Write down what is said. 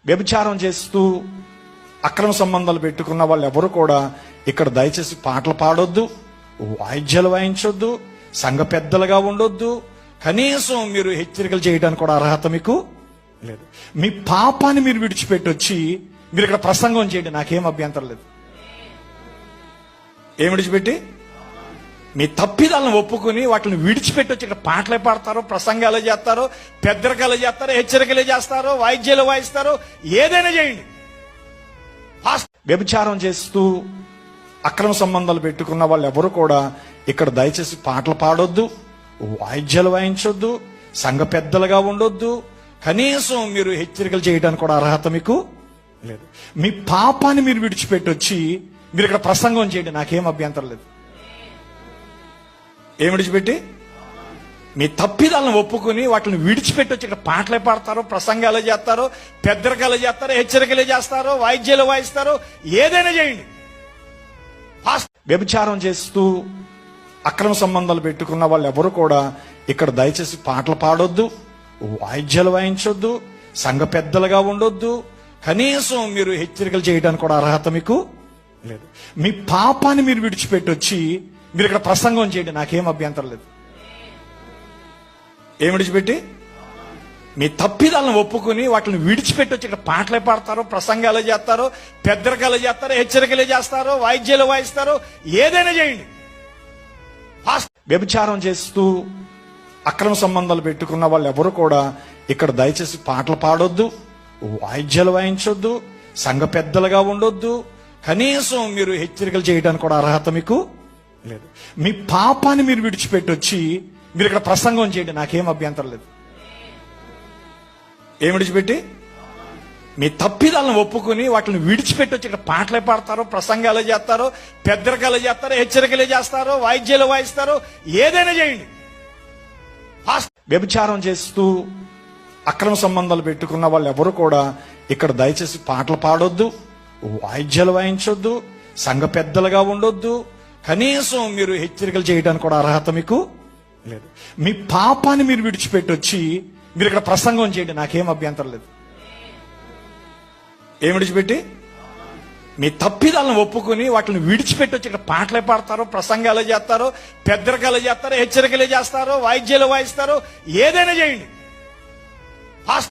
వ్యభిచారం చేస్తూ అక్రమ సంబంధాలు పెట్టుకున్న వాళ్ళు ఎవరు కూడా ఇక్కడ దయచేసి పాటలు పాడొద్దు, వాయిద్యాలు వాయించొద్దు, సంఘ పెద్దలుగా ఉండొద్దు. కనీసం మీరు హెచ్చరికలు చేయడానికి కూడా అర్హత మీకు లేదు. మీ పాపాన్ని మీరు విడిచిపెట్టి వచ్చి మీరు ఇక్కడ ప్రసంగం చేయండి, నాకేం అభ్యంతరం లేదు. ఏం విడిచిపెట్టి? మీ తప్పిదాలను ఒప్పుకొని వాటిని విడిచిపెట్టి వచ్చి ఇక్కడ పాటలే పాడతారో, ప్రసంగాలు చేస్తారో, పెద్దరికాలు చేస్తారో, హెచ్చరికలే చేస్తారో, వాయిద్యాలు వాయిస్తారో, ఏదైనా చేయండి. వ్యభిచారం చేస్తూ అక్రమ సంబంధాలు పెట్టుకున్న వాళ్ళు ఎవరు కూడా ఇక్కడ దయచేసి పాటలు పాడొద్దు, వాయిద్యాలు వాయించొద్దు, సంఘ పెద్దలుగా ఉండొద్దు. కనీసం మీరు హెచ్చరికలు చేయడానికి కూడా అర్హత మీకు లేదు. మీ పాపాన్ని మీరు విడిచిపెట్టి వచ్చి మీరు ఇక్కడ ప్రసంగం చేయండి, నాకేం అభ్యంతరం లేదు. ఏం విడిచిపెట్టి? మీ తప్పిదాలను ఒప్పుకొని వాటిని విడిచిపెట్టి వచ్చి ఇక్కడ పాటలే పాడతారో, ప్రసంగాలు చేస్తారో, పెద్దరికాలు చేస్తారో, హెచ్చరికలే చేస్తారో, వాయిద్యాలు వాయిస్తారో, ఏదైనా చేయండి. వ్యభిచారం చేస్తూ అక్రమ సంబంధాలు పెట్టుకున్న వాళ్ళు ఎవరు కూడా ఇక్కడ దయచేసి పాటలు పాడొద్దు, వాయిద్యాలు వాయించొద్దు, సంఘ పెద్దలుగా ఉండొద్దు. కనీసం మీరు హెచ్చరికలు చేయడానికి కూడా అర్హత మీకు లేదు. మీ పాపాన్ని మీరు విడిచిపెట్టి వచ్చి మీరు ఇక్కడ ప్రసంగం చేయండి, నాకేం అభ్యంతరం లేదు. ఏం విడిచిపెట్టి? మీ తప్పిదాలను ఒప్పుకొని వాటిని విడిచిపెట్టి వచ్చి ఇక్కడ పాటలే పాడతారో, ప్రసంగాలు చేస్తారో, పెద్దరికాలు చేస్తారో, హెచ్చరికలే చేస్తారో, వాయిద్యాలు వాయిస్తారో, ఏదైనా చేయండి. వ్యభిచారం చేస్తూ అక్రమ సంబంధాలు పెట్టుకున్న వాళ్ళు ఎవరు కూడా ఇక్కడ దయచేసి పాటలు పాడొద్దు, వాయిద్యాలు వాయించొద్దు, సంఘ పెద్దలుగా ఉండొద్దు. కనీసం మీరు హెచ్చరికలు చేయడానికి కూడా అర్హత మీకు లేదు. మీ పాపాన్ని మీరు విడిచిపెట్టి వచ్చి మీరు ఇక్కడ ప్రసంగం చేయండి, నాకేం అభ్యంతరం లేదు. ఏం విడిచిపెట్టి? మీ తప్పిదాలను ఒప్పుకొని వాటిని విడిచిపెట్టి వచ్చి ఇక్కడ పాటలే పాడతారో, ప్రసంగాలు చేస్తారో, పెద్దరికాలు చేస్తారో, హెచ్చరికలే చేస్తారో, వాయిద్యాలు వాయిస్తారో, ఏదైనా చేయండి. వ్యభిచారం చేస్తూ అక్రమ సంబంధాలు పెట్టుకున్న వాళ్ళు ఎవరు కూడా ఇక్కడ దయచేసి పాటలు పాడొద్దు, వాయిద్యాలు వాయించొద్దు, సంఘ పెద్దలుగా ఉండొద్దు. కనీసం మీరు హెచ్చరికలు చేయడానికి కూడా అర్హత మీకు లేదు. మీ పాపాన్ని మీరు విడిచిపెట్టి వచ్చి మీరు ఇక్కడ ప్రసంగం చేయండి, నాకేం అభ్యంతరం లేదు. ఏం విడిచిపెట్టి? మీ తప్పిదాలను ఒప్పుకొని వాటిని విడిచిపెట్టి వచ్చి ఇక్కడ పాటలే పాడతారో, ప్రసంగాలు చేస్తారో, పెద్దరికాలు చేస్తారో, హెచ్చరికలే చేస్తారో, వాయిద్యాలు వాయిస్తారో, ఏదైనా చేయండి.